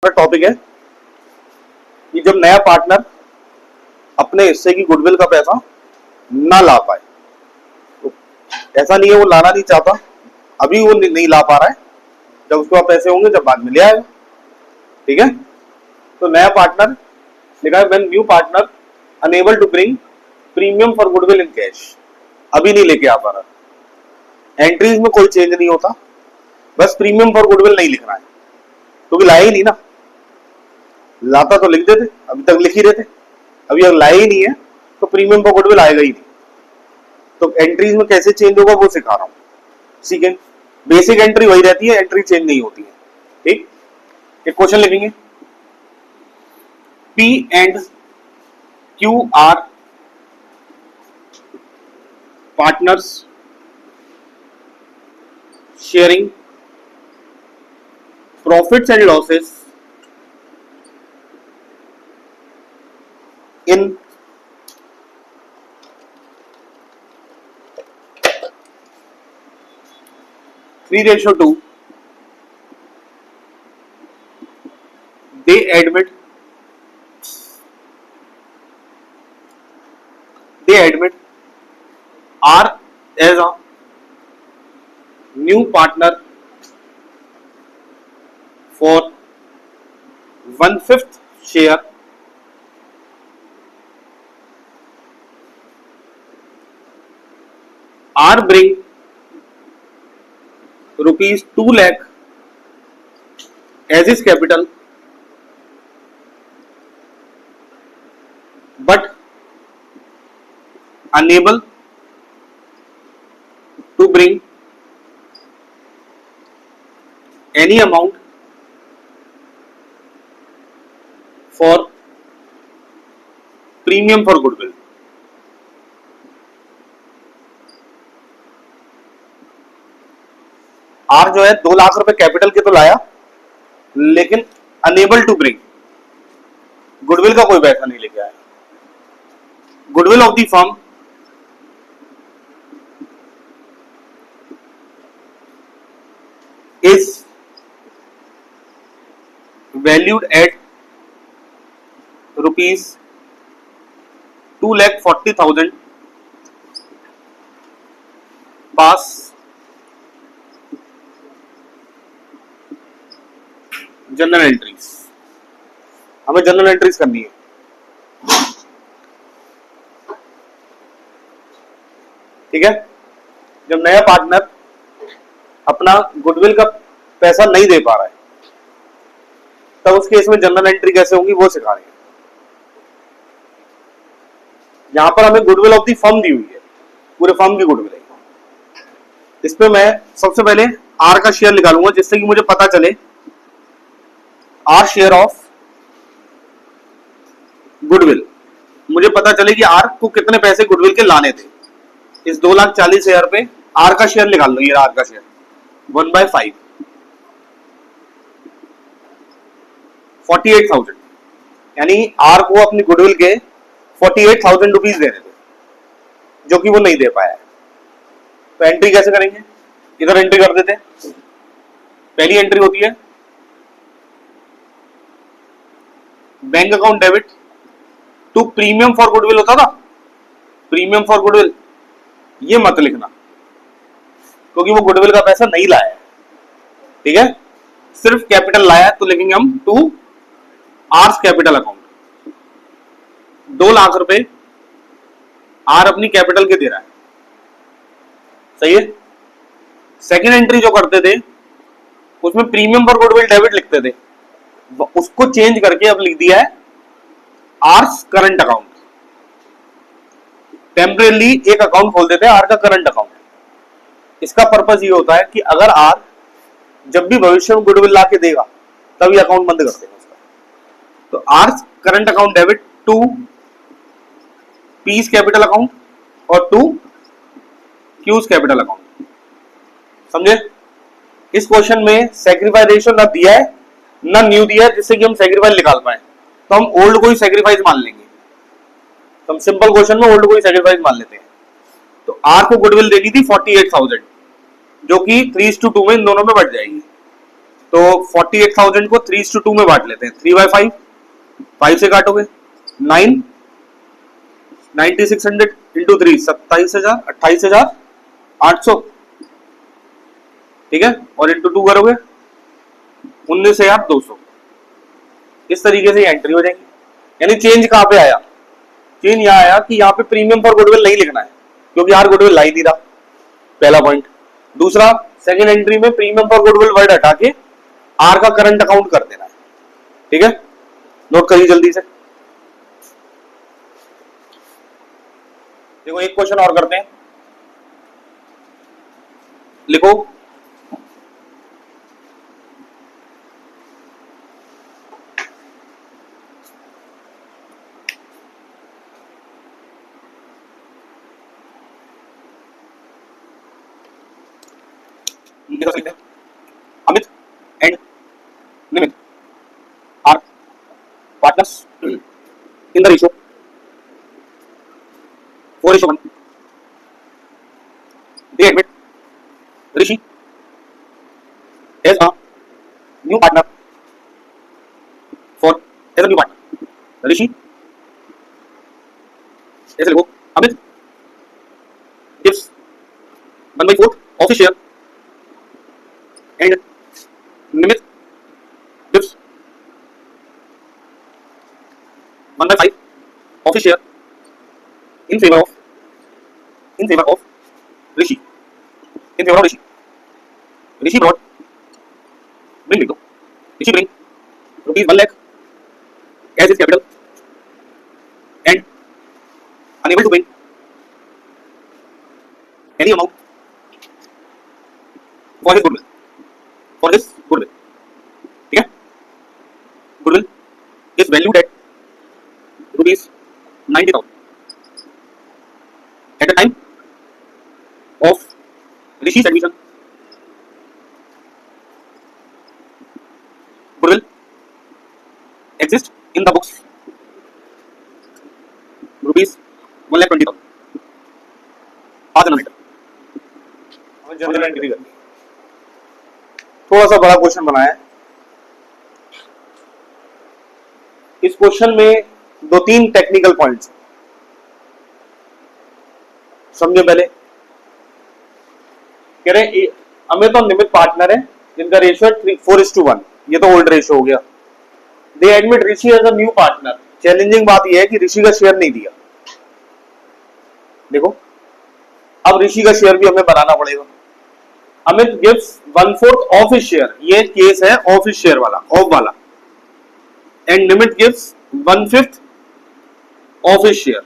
Topic है कि जब नया पार्टनर अपने हिस्से की गुडविल का पैसा ना ला पाए, तो ऐसा नहीं है वो लाना नहीं चाहता, अभी वो नहीं ला पा रहा है, जब उसके पास पैसे होंगे जब बाद में ले आएगा। ठीक है, तो नया पार्टनर लिखा है when new partner unable to bring premium for goodwill in cash, अभी नहीं लेके आ पा रहा। एंट्रीज में कोई चेंज नहीं होता, बस प्रीमियम फॉर गुडविल नहीं लिखना है क्योंकि लाया ही नहीं ना, लाता तो लिख देते, अभी तक लिख ही रहे थे, अभी अगर लाया ही नहीं है तो प्रीमियम फॉर गुडविल आएगा ही नहीं। तो एंट्रीज में कैसे चेंज होगा वो सिखा रहा हूं, ठीक है। बेसिक एंट्री वही रहती है, एंट्री चेंज नहीं होती है। ठीक, एक क्वेश्चन लिखेंगे, P and Q R partners sharing profits and losses in 3:2, they admit R as a new partner for 1/5 share R bring rupees 2 lakh as his capital, but unable to bring any amount for premium for goodwill. R जो है 2 लाख रुपए capital के तो लाया, लेकिन enable to bring goodwill का कोई पैसा नहीं लेके आया। Goodwill of the firm is valued at ₹2,40,000 pass general entries. हमें जनरल एंट्रीज करनी है। ठीक है, जब नया पार्टनर अपना गुडविल का पैसा नहीं दे पा रहा है तब उस केस में जनरल एंट्री कैसे होंगी वो सिखा रहे हैं। यहां पर हमें गुडविल ऑफ द फर्म दी हुई है, पूरे फर्म की गुडविल है। इस पे मैं सबसे पहले आर का शेयर निकालूंगा जिससे कि मुझे पता चले आर शेयर ऑफ गुडविल, मुझे पता चले कि आर को कितने पैसे गुडविल के लाने थे। इस 2,40,000 पे आर का शेयर निकाल लो, ये आर का शेयर 1/5 48,000, यानी आर को अपनी गुडविल के 48,000 रुपीज देने थे जो कि वो नहीं दे पाया। तो एंट्री कैसे करेंगे, इधर एंट्री कर देते। पहली एंट्री होती है bank account debit to premium for goodwill, होता था प्रीमियम फॉर गुडविल, ये मत लिखना क्योंकि वो गुडविल का पैसा नहीं लाया है। ठीक है, सिर्फ कैपिटल लाया है तो लिखेंगे हम to R's capital account. 2 lakh रुपए आर अपनी कैपिटल के दे रहा है, सही है। सेकेंड एंट्री जो करते थे उसमें प्रीमियम फॉर गुडविल डेबिट लिखते थे, उसको चेंज करके अब लिख दिया है आर्स करंट अकाउंट। टेम्परेली एक अकाउंट खोल देते हैं आर का करंट अकाउंट। इसका पर्पस ये होता है कि अगर आर जब भी भविष्य में गुडविल ला के देगा तब ये अकाउंट बंद कर देगा उसका। तो R's current account debit to P's capital account और टू क्यूज कैपिटल अकाउंट। समझे? इस क्वेश्चन में सैक्रिफाइस रेशियो ना दिया है ना न्यू दिया है जिससे कि हम सैक्रिफाइस निकाल पाए, तो हम ओल्ड को ही सैक्रिफाइस मान लेंगे। तो हम सिंपल क्वेश्चन में ओल्ड को ही सैक्रिफाइस मान लेते हैं। तो आर को गुडविल देनी थी 48,000 जो कि 3:2 में इन दोनों में बढ़ जाएगी। तो 48,000 को 3:2 में बांट लेते हैं। 3/5, 5 से काटोगे 9, 9600 इंटू 3 27,000, 28,800, ठीक है, और इंटू 2 करोगे 19,200। इस तरीके से एंट्री हो जाएगी। यानी चेंज कहां पे आया? चेंज यहां आया कि यहाँ पे प्रीमियम फॉर गुडविल नहीं लिखना है, क्योंकि यार गुडविल ला ही नहीं रहा, पहला पॉइंट। दूसरा, सेकंड एंट्री में प्रीमियम फॉर गुडविल वर्ड हटा के आर का करंट अकाउंट कर देना है, ठीक है। नोट करिए जल्दी से। देखो एक क्वेश्चन और करते हैं, लिखो Amit and Nimit are partners in the ratio 4:1. They admit Rishi as a new partner as a new partner. Rishi ऐसे लिखो, Amit gives 1/4 of his share and Nimit gives 1/5 of his share in favor of Rishi. In favor of Rishi. Rishi brought bring rupees 1 lakh as his capital and unable to bring any amount for his goodwill. ठीक है? Goodwill is valued at rupees 90,000 at the time of Rishi's admission. Goodwill exists in the books rupees 1,20,000 as an amount. General entry करनी है। थोड़ा सा बड़ा question बनाया है। इस क्वेश्चन में 2-3 टेक्निकल पॉइंट्स समझे। पहले कह रहे अमित और निमित पार्टनर है जिनका रेशियो 4:1, ये तो ओल्ड रेशियो हो गया। They admit Rishi as a new partner. Challenging बात यह है कि ऋषि का शेयर नहीं दिया। देखो अब ऋषि का शेयर भी हमें बनाना पड़ेगा। Amit gives 1/4 of his share, ये केस है ऑफ हिज शेयर वाला, ऑफ वाला। And Nimit gives 1/5 of his share.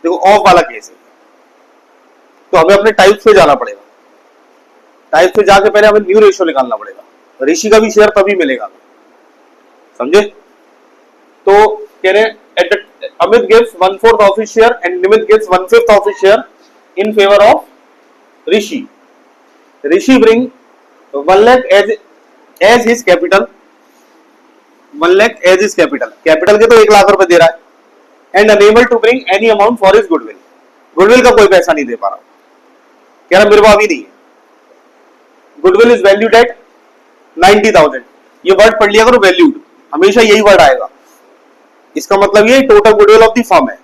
देखो ऑफ वाला केस है, तो हमें अपने टाइप्स पे जाना पड़ेगा। टाइप्स पे जाके पहले हमें न्यू रेशियो निकालना पड़ेगा। ऋषि का भी शेयर तभी मिलेगा, समझे। तो कह रहे Amit gives 1/4 of his share and Nimit gives 1/5 of his share in favour of Rishi. Rishi bring 1 lakh as his capital, 1 lakh as his capital. Capital के तो 1 लाख रुपए दे रहा है। And unable to bring any amount for his goodwill. Goodwill का कोई पैसा नहीं दे पा रहा, कह रहा मेरे को अभी नहीं है। Goodwill is valued at 90,000। ये वर्ड पढ़ लिया करो, वैल्यूड, हमेशा यही वर्ड आएगा। इसका मतलब ये total goodwill of the firm है।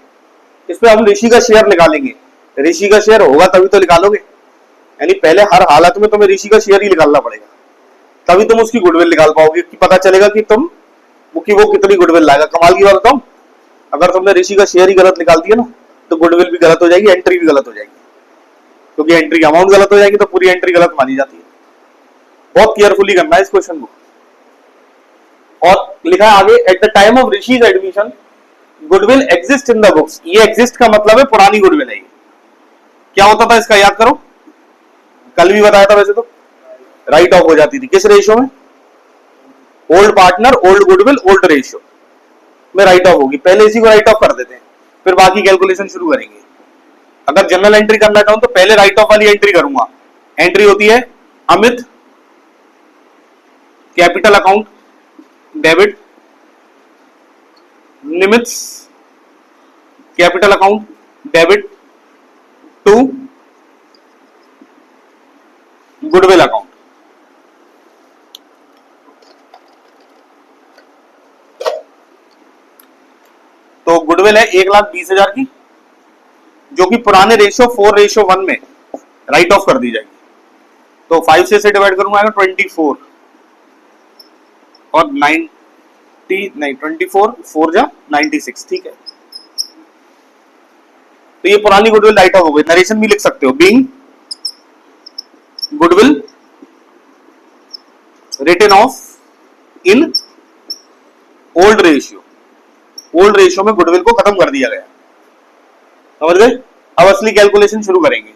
इस पे हम ऋषि का शेयर निकालेंगे। ऋषि का शेयर होगा तभी तो निकालोगे, यानी पहले हर हालत में तुम्हें ऋषि का शेयर ही निकालना पड़ेगा, तभी तुम उसकी गुडविल निकाल पाओगे, कि पता चलेगा कि तुम वो कितनी गुडविल लाएगा। कमाल की बात बताऊं, अगर तुमने ऋषि का शेयर ही गलत निकाल दिया ना, तो गुडविल भी गलत हो जाएगी, एंट्री भी गलत हो जाएगी, क्योंकि एंट्री अमाउंट गलत हो जाएगी तो पूरी एंट्री गलत मानी जाती है। बहुत केयरफुली करना है इस क्वेश्चन को। और लिखा है आगे, at the time of rishis admission goodwill exist in the books. ये एग्जिस्ट का मतलब है पुरानी गुडविल है। क्या होता था इसका याद करो, कल भी बताया था। वैसे तो राइट ऑफ हो जाती थी किस रेशियो में? Old partner, old goodwill, old ratio में राइट ऑफ होगी। पहले इसी को राइट ऑफ कर देते हैं, फिर बाकी कैलकुलेशन शुरू करेंगे। अगर जनरल एंट्री करना चाहूं तो पहले राइट ऑफ वाली एंट्री करूंगा। एंट्री होती है Amit capital account debit, Nimit capital account debit to goodwill account. तो गुडविल है 1,20,000 की, जो कि पुराने रेशियो 4:1 में राइट ऑफ कर दी जाएगी। तो 5 से डिवाइड करूंगा 24 और 90 नहीं 24 4 जा 96, ठीक है। तो ये पुरानी गुडविल राइट ऑफ हो गई। नरेशन भी लिख सकते हो, being goodwill written off in old ratio, old ratio में गुडविल को खत्म कर दिया गया। समझ गए? अब असली कैलकुलेशन शुरू करेंगे।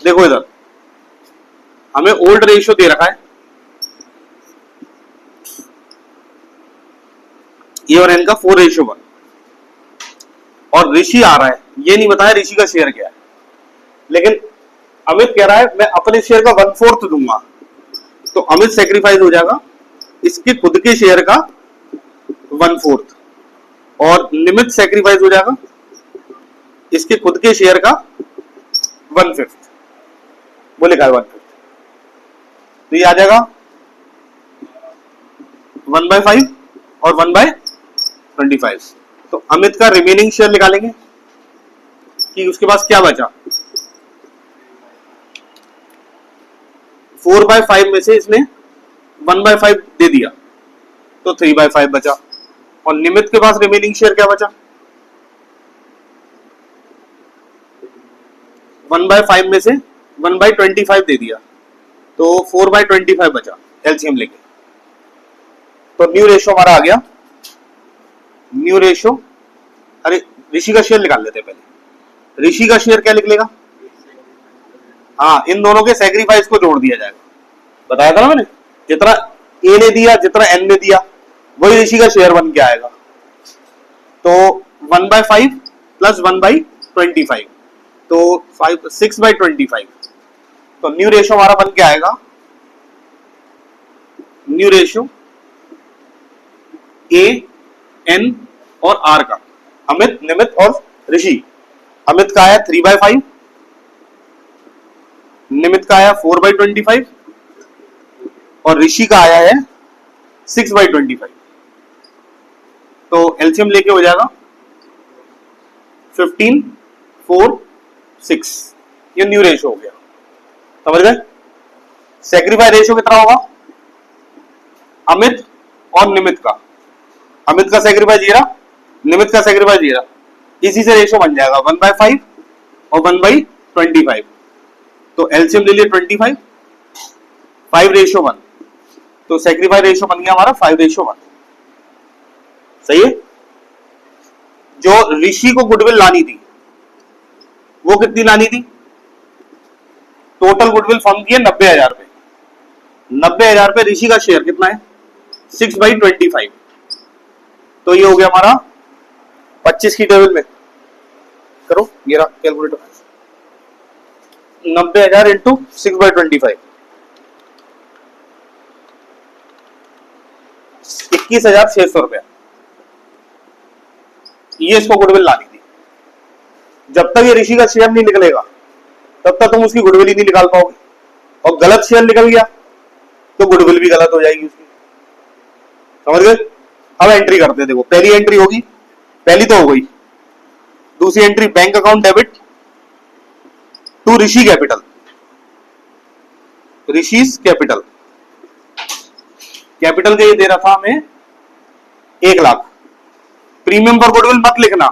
देखो इधर हमें ओल्ड रेशियो दे रखा है, ए और एन का 4:1 और ऋषि आ रहा है, ये नहीं बताया ऋषि का शेयर क्या है, लेकिन अमित कह रहा है मैं अपने शेयर का 1/4 दूंगा। तो अमित सेक्रीफाइस हो जाएगा इसके खुद के शेयर का 1/4 और निमित सेक्रीफाइस हो जाएगा इसके खुद के शेयर का 1/5। वो लिखा है 1/5, तो ये आ जाएगा 1/5 और 1/25। तो अमित का रिमेनिंग शेयर निकालेंगे कि उसके पास क्या बचा। 4/5 में से इसने 1/5 दे दिया तो 3/5 बचा, और निमित के पास रिमेनिंग शेयर क्या बचा, 1/5 में से 1/25 दे दिया तो 4/25 बचा एलसीएम लेके। तो न्यू रेशियो हमारा आ गया, न्यू रेशियो, अरे ऋषि का शेयर निकाल लेते हैं पहले। ऋषि का शेयर क्या निकलेगा, हाँ इन दोनों के सैक्रिफाइस को जोड़ दिया जाएगा, बताया था ना मैंने, जितना ए ने दिया जितना एन ने दिया वही ऋषि का शेयर बन के आएगा। तो 1/5 प्लस 1/25 तो 6/25। तो न्यू रेशियो हमारा बन के आएगा, न्यू रेशियो ए एन और आर का, अमित निमित और ऋषि। अमित का आया 3/5, निमित का आया 4/25 और ऋषि का आया है 6/25। तो एलसीएम लेके हो जाएगा 15 4 6। ये न्यू रेशियो हो गया, समझ गए? सैक्रिफाई रेशियो कितना होगा, अमित और निमित का, अमित का सैक्रिफाई 0, निमित का सैक्रिफाई 0, इसी से रेशियो बन जाएगा 1/5 और 1/25। तो एलसीएम ले लिए 25, 5:1, तो सैक्रिफाई रेशियो बन गया हमारा 5:1। सही है? जो ऋषि को गुडविल लानी थी वो कितनी लानी थी, टोटल गुडविल फॉर्म की है 90,000 रुपए, 90,000 रुपए ऋषि का शेयर कितना है 6/25। तो ये हो गया हमारा 25 की टेबल में करो, ये रहा कैलकुलेटर, 90,000 इंटू 6/25, 21,600 रुपया। ये इसको गुडविल लानी थी। जब तक ये ऋषि का शेयर नहीं निकलेगा तब तक तुम उसकी गुडविल ही नहीं निकाल पाओगे, और गलत शेयर निकल गया तो गुडविल भी गलत हो जाएगी उसकी। समझ गए? अब एंट्री करते हैं। देखो पहली एंट्री होगी, पहली तो हो गई, दूसरी entry bank account debit to Rishi capital, Rishi's capital, capital का ये दे रहा था हमें 1 लाख। प्रीमियम पर गुडविल मत लिखना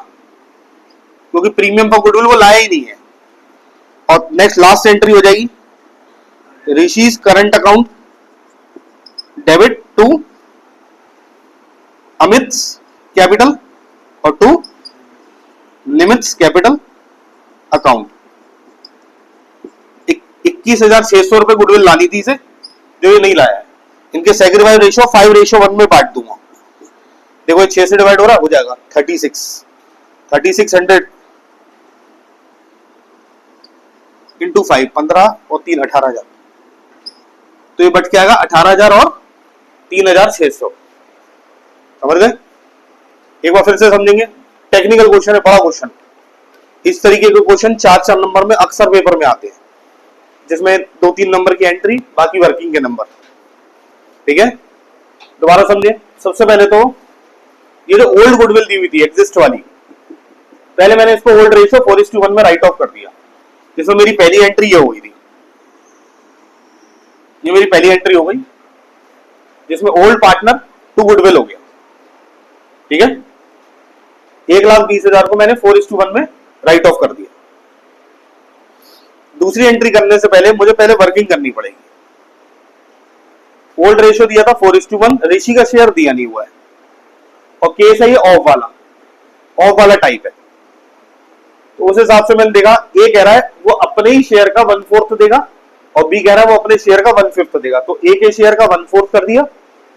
क्योंकि प्रीमियम पर गुडविल वो लाया ही नहीं है। और नेक्स्ट लास्ट एंट्री हो जाएगी Rishi's current account debit to Amit's capital और टू निमित्स कैपिटल अकाउंट। 21,600 रुपए गुडविल लानी थी इसे, जो ये नहीं लाया है। इनके सैक्रिफाइस रेशियो 5:1 में बांट दूंगा। देखो 6 से डिवाइड हो रहा है, हो जाएगा 3600 इंटू 5, 15 और 3 18,000। तो ये बच के आएगा 18,000 और 3,600। समझ गए? एक बार फिर से समझेंगे, टेक्निकल क्वेश्चन है, बड़ा क्वेश्चन। इस तरीके के क्वेश्चन 4 नंबर में अक्सर पेपर में आते हैं, जिसमें 2-3 नंबर की एंट्री, बाकी वर्किंग के नंबर। ठीक है, दोबारा समझिए। सबसे पहले तो ये जो ओल्ड गुडविल दी हुई थी एग्जिस्ट वाली, पहले मैंने इसको ओल्ड रेशियो 4:1 में राइट ऑफ कर दिया, जिसमें मेरी पहली एंट्री ये हो गई थी, ये मेरी पहली एंट्री हो गई जिसमें ओल्ड पार्टनर टू गुडविल हो गया। ठीक है, 1,20,000 को मैंने 4:1 में राइट ऑफ कर दिया। दूसरी एंट्री करने से पहले मुझे पहले वर्किंग करनी पड़ेगी। ओल्ड रेशियो दिया था 4:1, ऋषि का शेयर दिया नहीं हुआ है और केस है ये ऑफ वाला टाइप है, तो उस हिसाब से मैंने देखा ए कह रहा है वो अपने ही शेयर का 1/4 देगा और बी कह रहा है वो अपने शेयर का 1/5 देगा, तो ए के शेयर का 1/4 कर दिया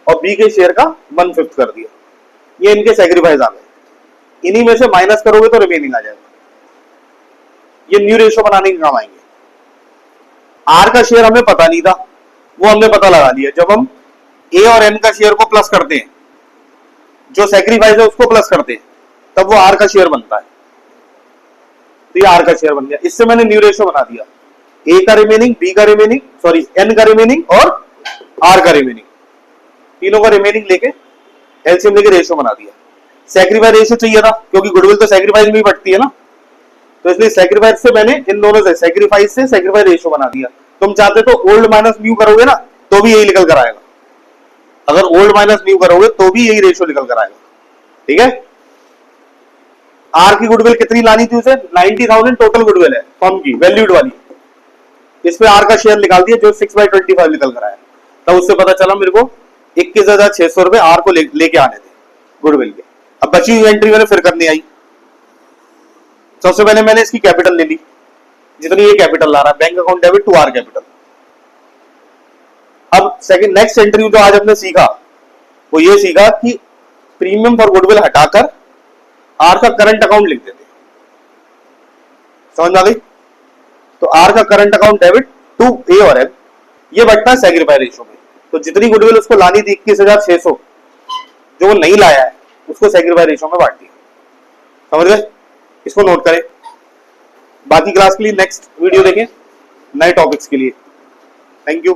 और बी के शेयर का 1/5 कर दिया। ये इनके सैक्रिफाइस आ गए। इन्हीं में से माइनस करोगे तो रिमेनिंग आ जाएगा। ये न्यू रेशियो बनाने के काम आएंगे। आर का शेयर हमें पता नहीं था, वो हमने पता लगा लिया जब हम ए और एन का शेयर को प्लस करते हैं, जो सैक्रिफाइस है उसको प्लस करते हैं, तब वो आर का शेयर बनता है। तो ये आर का शेयर बन गया। इससे मैंने न्यू रेशियो बना दिया, ए का रिमेनिंग, बी का रिमेनिंग, सॉरी एन का रिमेनिंग और आर का रिमेनिंग, तीनों का रिमेनिंग लेके एलसीएम लेके रेशियो बना दिया। सैक्रिफाइस रेशियो चाहिए था क्योंकि गुडविल तो सैक्रिफाइस में ही बढ़ती है ना, तो इसलिए सैक्रिफाइस से मैंने इन दोनों से सैक्रिफाइस रेशियो बना दिया। तुम चाहते तो ओल्ड माइनस न्यू करोगे ना तो भी यही निकल कर आएगा, अगर ओल्ड माइनस न्यू करोगे तो भी यही रेशियो निकल कर आएगा। ठीक है, आर की गुडविल कितनी लानी थी उसे, 90,000 टोटल गुडविल है फर्म की वैल्यूड वाली, इस पे आर का शेयर निकाल दिया जो 6/25 निकल कर आया। तब उससे पता चला मेरे को 21,600 रुपए आर को लेके आने थे गुडविल के। अब बची हुई एंट्री मैंने फिर करनी आई। सबसे पहले मैंने इसकी कैपिटल ले ली, जितनी ये कैपिटल ला रहा है, bank account debit to R capital. अब सेकंड नेक्स्ट एंट्री जो आज हमने सीखा वो ये सीखा कि प्रीमियम फॉर गुडविल हटाकर आर का करंट अकाउंट लिख देते, समझ में आ गई। तो आर का current account debit to A और एन, ये बढ़ता है सैक्रिफाइस रेशियो में। तो जितनी गुडविल उसको लानी थी 21,600, जो वो नहीं लाया है उसको सैक्रिफाइस रेशियो में बांट दिया। समझ गए, इसको नोट करें। बाकी क्लास के लिए नेक्स्ट वीडियो देखें नए टॉपिक्स के लिए। Thank you.